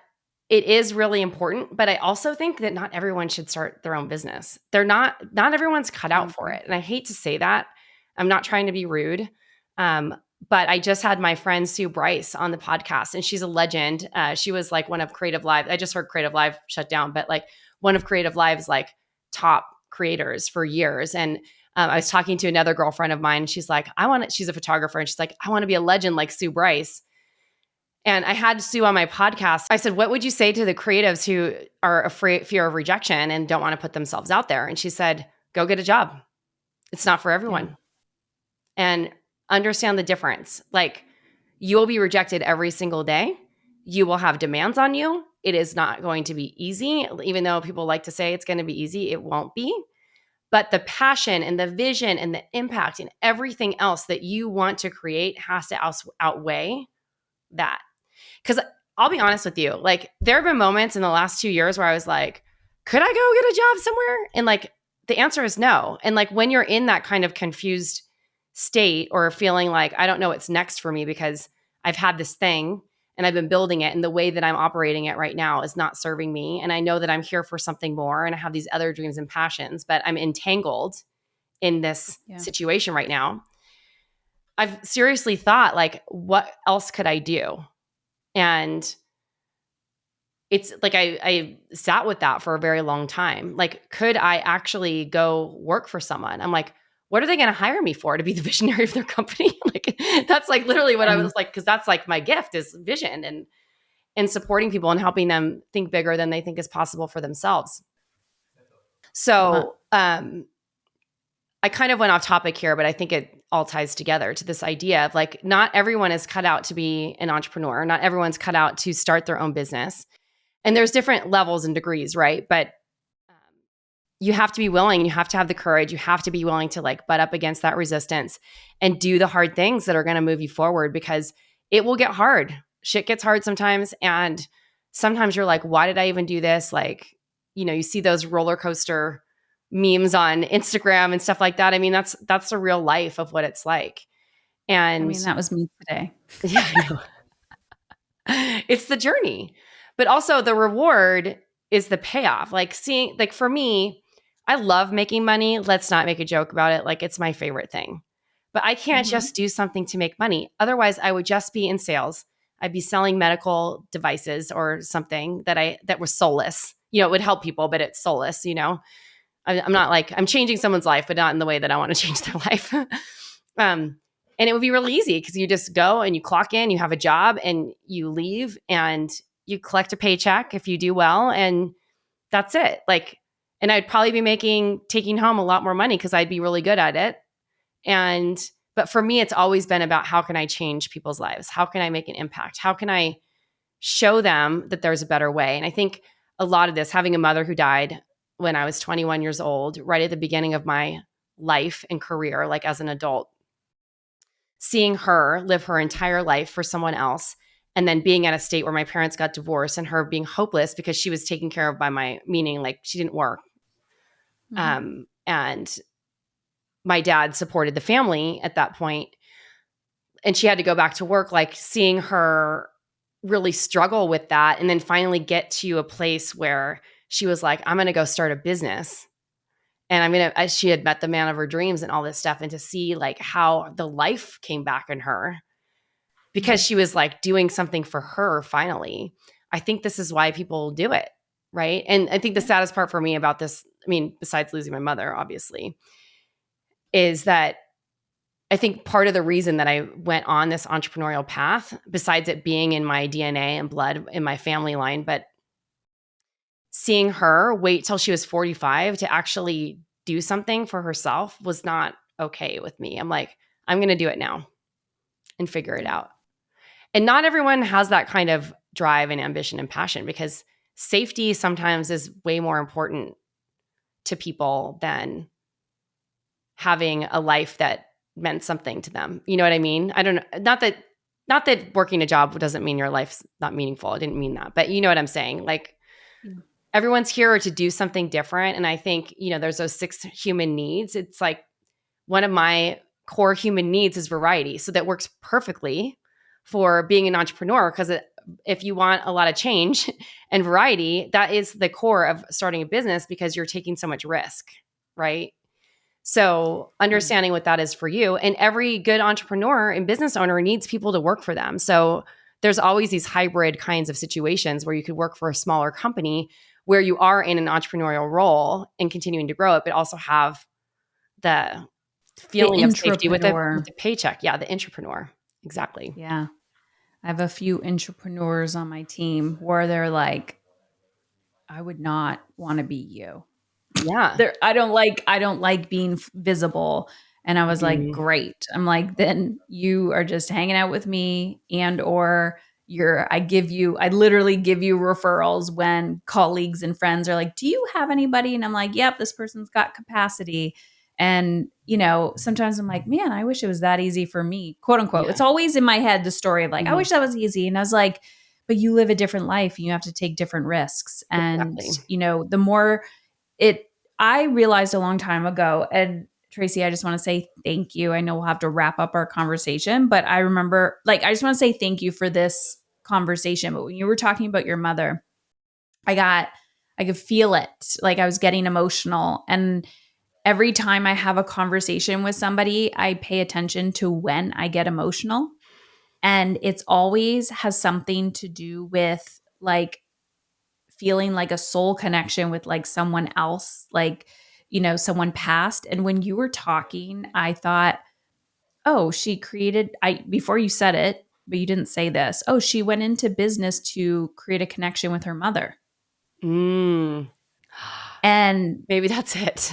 it is really important. But I also think that not everyone should start their own business. Not everyone's cut out for it. And I hate to say that. I'm not trying to be rude. But I just had my friend Sue Bryce on the podcast and she's a legend. She was like one of Creative Live. I just heard Creative Live shut down, but like one of Creative Live's like top creators for years. And I was talking to another girlfriend of mine and she's like, she's a photographer. And she's like, I want to be a legend like Sue Bryce. And I had Sue on my podcast. I said, what would you say to the creatives who are afraid, fear of rejection and don't want to put themselves out there? And she said, go get a job. It's not for everyone. Yeah. And understand the difference. Like you will be rejected every single day. You will have demands on you. It is not going to be easy. Even though people like to say it's going to be easy, it won't be. But the passion and the vision and the impact and everything else that you want to create has to outweigh that. Because I'll be honest with you, like there have been moments in the last 2 years where I was like, could I go get a job somewhere? And like the answer is no. And like when you're in that kind of confused state or feeling like, I don't know what's next for me because I've had this thing and I've been building it and the way that I'm operating it right now is not serving me. And I know that I'm here for something more and I have these other dreams and passions, but I'm entangled in this situation right now. I've seriously thought like, what else could I do? And it's like I sat with that for a very long time. Like, could I actually go work for someone? I'm like, what are they going to hire me for? To be the visionary of their company? Like, that's like literally what I was like, because that's like my gift is vision and supporting people and helping them think bigger than they think is possible for themselves. So I kind of went off topic here, but I think it all ties together to this idea of like, not everyone is cut out to be an entrepreneur. Not everyone's cut out to start their own business. And there's different levels and degrees, right? But you have to be willing, you have to have the courage, you have to be willing to like butt up against that resistance and do the hard things that are going to move you forward because it will get hard. Shit gets hard sometimes. And sometimes you're like, why did I even do this? Like, you know, you see those roller coaster memes on Instagram and stuff like that. I mean, that's the real life of what it's like. And I mean, that was me today. Yeah, I know. It's the journey. But also the reward is the payoff. Like seeing, like for me, I love making money. Let's not make a joke about it. Like it's my favorite thing. But I can't just do something to make money. Otherwise, I would just be in sales. I'd be selling medical devices or something that was soulless. You know, it would help people, but it's soulless, you know. I'm not like, I'm changing someone's life, but not in the way that I want to change their life. And it would be really easy because you just go and you clock in, you have a job and you leave and you collect a paycheck if you do well. And that's it. Like, and I'd probably be taking home a lot more money because I'd be really good at it. But for me, it's always been about how can I change people's lives? How can I make an impact? How can I show them that there's a better way? And I think a lot of this, having a mother who died when I was 21 years old, right at the beginning of my life and career, like as an adult, seeing her live her entire life for someone else and then being at a state where my parents got divorced and her being hopeless because she was taken care of by meaning like she didn't work. And my dad supported the family at that point and she had to go back to work, like seeing her really struggle with that and then finally get to a place where she was like, I'm going to go start a business. And she had met the man of her dreams and all this stuff. And to see like how the life came back in her because she was like doing something for her finally. I think this is why people do it. Right. And I think the saddest part for me about this, I mean, besides losing my mother, obviously, is that I think part of the reason that I went on this entrepreneurial path, besides it being in my DNA and blood in my family line, but seeing her wait till she was 45 to actually do something for herself was not okay with me. I'm like, I'm going to do it now and figure it out. And not everyone has that kind of drive and ambition and passion because safety sometimes is way more important to people than having a life that meant something to them. You know what I mean? I don't know. Not that working a job doesn't mean your life's not meaningful. I didn't mean that, but you know what I'm saying? Like, everyone's here to do something different. And I think, you know, there's those 6 human needs. It's like one of my core human needs is variety. So that works perfectly for being an entrepreneur because if you want a lot of change and variety, that is the core of starting a business because you're taking so much risk, right? So understanding what that is for you, and every good entrepreneur and business owner needs people to work for them. So there's always these hybrid kinds of situations where you could work for a smaller company where you are in an entrepreneurial role and continuing to grow it, but also have the feeling of safety with the paycheck. Yeah, the intrapreneur. Exactly. Yeah. I have a few entrepreneurs on my team where they're like, I would not want to be you. Yeah. I don't like being visible. And I was like, great. I'm like, then you are just hanging out with me or I literally give you referrals when colleagues and friends are like, do you have anybody? And I'm like, yep, this person's got capacity. And, you know, sometimes I'm like, man, I wish it was that easy for me, quote unquote. Yeah. It's always in my head, the story of like, I wish that was easy. And I was like, but you live a different life and you have to take different risks. And, you know, the more I realized a long time ago, and Tracy, I just want to say thank you. I know we'll have to wrap up our conversation, but I remember, like, I just want to say thank you for this conversation. But when you were talking about your mother, I could feel it. Like I was getting emotional. And every time I have a conversation with somebody, I pay attention to when I get emotional. And it's always has something to do with like feeling like a soul connection with like someone else, like, someone passed. And when you were talking, I thought, oh, she created, before you said it, but you didn't say this. Oh, she went into business to create a connection with her mother. Mm. And Maybe that's it.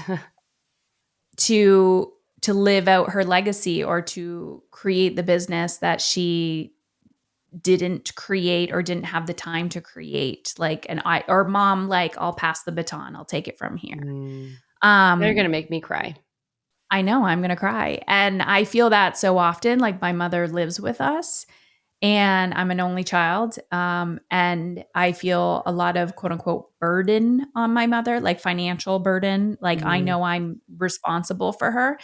to live out her legacy or to create the business that she didn't create or didn't have the time to create, like or mom, like, I'll pass the baton, I'll take it from here. Mm. They're um gonna make me cry. I know I'm gonna cry, and I feel that so often. Like, my mother lives with us, and I'm an only child, and I feel a lot of quote unquote burden on my mother, like financial burden. Like, I Mm. know I'm responsible for her,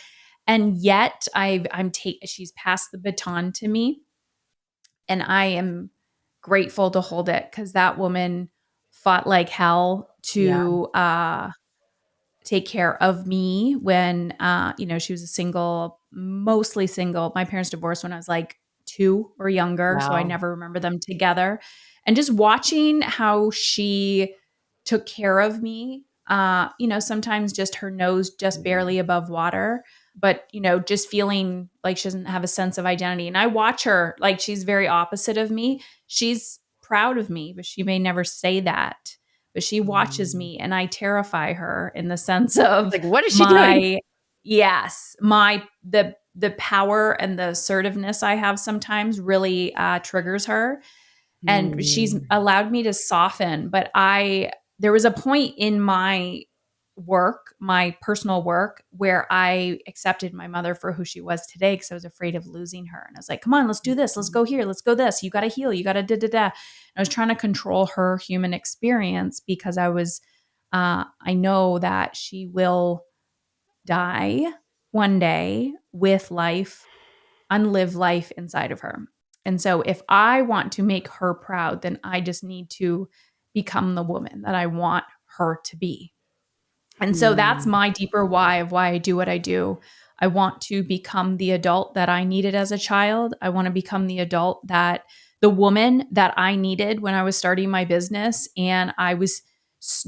and yet she's passed the baton to me, and I am grateful to hold it because that woman fought like hell Yeah. to take care of me when she was a single, mostly single. My parents divorced when I was like 2 or younger, so I Wow. never remember them together. And just watching how she took care of me, sometimes just her nose just barely above water, but just feeling like she doesn't have a sense of identity. And I watch her, like, she's very opposite of me. She's proud of me, but she may never say that, but she watches Mm. me and I terrify her in the sense It's of like, what is she doing? my yes, my the power and the assertiveness I have sometimes really triggers her, and she's Mm. allowed me to soften. But I there was a point in my work, my personal work, where I accepted my mother for who she was today because I was afraid of losing her. And I was like, come on, let's do this. Let's go here. Let's go this. You got to heal. You got to da da da. And I was trying to control her human experience because I know that she will die one day with life, unlived life inside of her. And so if I want to make her proud, then I just need to become the woman that I want her to be. And so that's Mm. my deeper why of why I do what I do. I want to become the adult that I needed as a child. I want to become the woman that I needed when I was starting my business and I was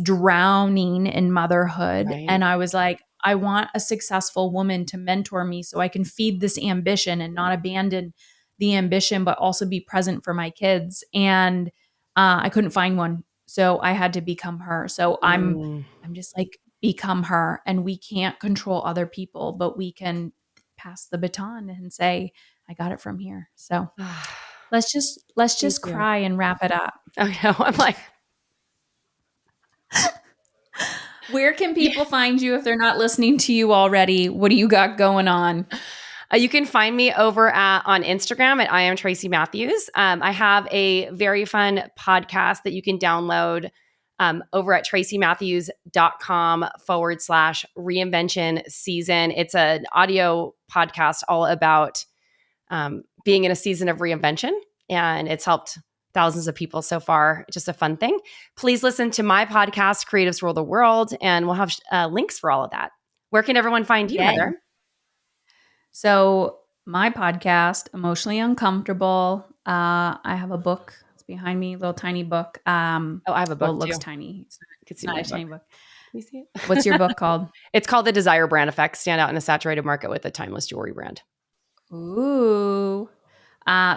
drowning in motherhood. Right. And I was like, I want a successful woman to mentor me so I can feed this ambition and not abandon the ambition, but also be present for my kids. And I couldn't find one. So I had to become her. So Mm. I'm just like, become her, and we can't control other people, but we can pass the baton and say, I got it from here. So let's Thank just you. cry and wrap it up. Oh no, I'm like, Where can yeah. people find you if they're not listening to you already? What do you got going on? You can find me on Instagram at I am Tracy Matthews. I have a very fun podcast that you can download over at tracymatthews.com/reinvention season. It's an audio podcast all about being in a season of reinvention, and it's helped thousands of people so far. Just a fun thing. Please listen to my podcast, Creatives Rule the World, and we'll have links for all of that. Where can everyone find you, Yay. Heather? So my podcast, Emotionally Uncomfortable. I have a book. It's behind me, a little tiny book. Oh, I have a Well, book it too. looks tiny. You can It's see not my a book. tiny book. Can you see it? What's your book called? It's called The Desire Brand Effect. Stand out in a saturated market with a timeless jewelry brand. Ooh.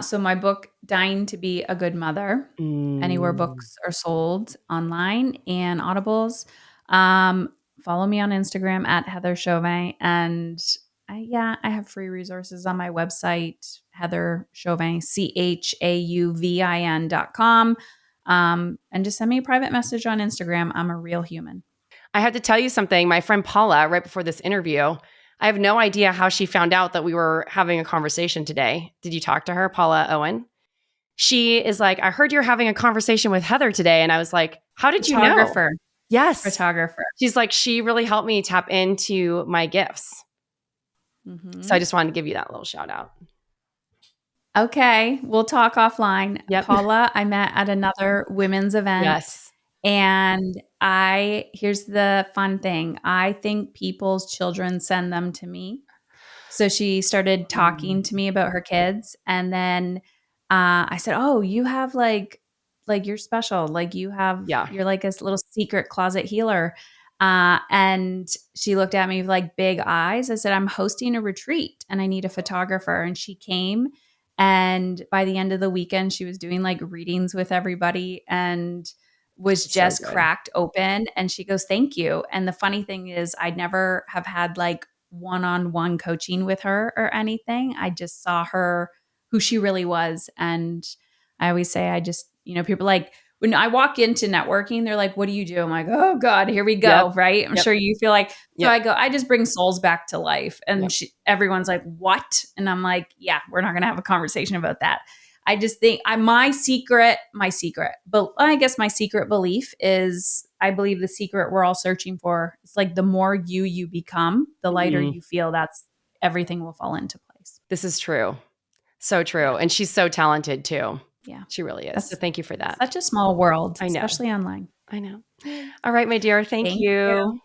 So my book, Dying to Be a Good Mother, anywhere Mm. books are sold online and audibles. Um, Follow me on Instagram at Heather Chauvin. And I have free resources on my website, Heather Chauvin, CHAUVIN.com. And just send me a private message on Instagram. I'm a real human. I have to tell you something. My friend Paula, right before this interview, I have no idea how she found out that we were having a conversation today. Did you talk to her, Paula Owen? She is like, I heard you're having a conversation with Heather today. And I was like, how did you know? Photographer. Yes. photographer. She's like, she really helped me tap into my gifts. So I just wanted to give you that little shout out. Okay, we'll talk offline. Yep. Paula, I met at another women's event. Yes. And here's the fun thing. I think people's children send them to me. So she started talking to me about her kids. And then I said, oh, you have like you're special. Like you're like a little secret closet healer. And she looked at me with like big eyes. I said, I'm hosting a retreat and I need a photographer. And she came. And by the end of the weekend, she was doing like readings with everybody and was just cracked open. And she goes, thank you. And the funny thing is, I'd never have had like one-on-one coaching with her or anything. I just saw her, who she really was. And I always say, people like, when I walk into networking, they're like, what do you do? I'm like, oh God, here we go. Right. I'm sure you feel like, so I go, I just bring souls back to life. And everyone's like, what? And I'm like, yeah, we're not going to have a conversation about that. I just think my secret, but I guess my secret belief is I believe the secret we're all searching for. It's like the more you become, the lighter you feel, that's everything will fall into place. This is true. So true. Yeah. And she's so talented too. Yeah. She really is. So thank you for that. Such a small world, I know. Especially online. I know. All right, my dear. Thank you.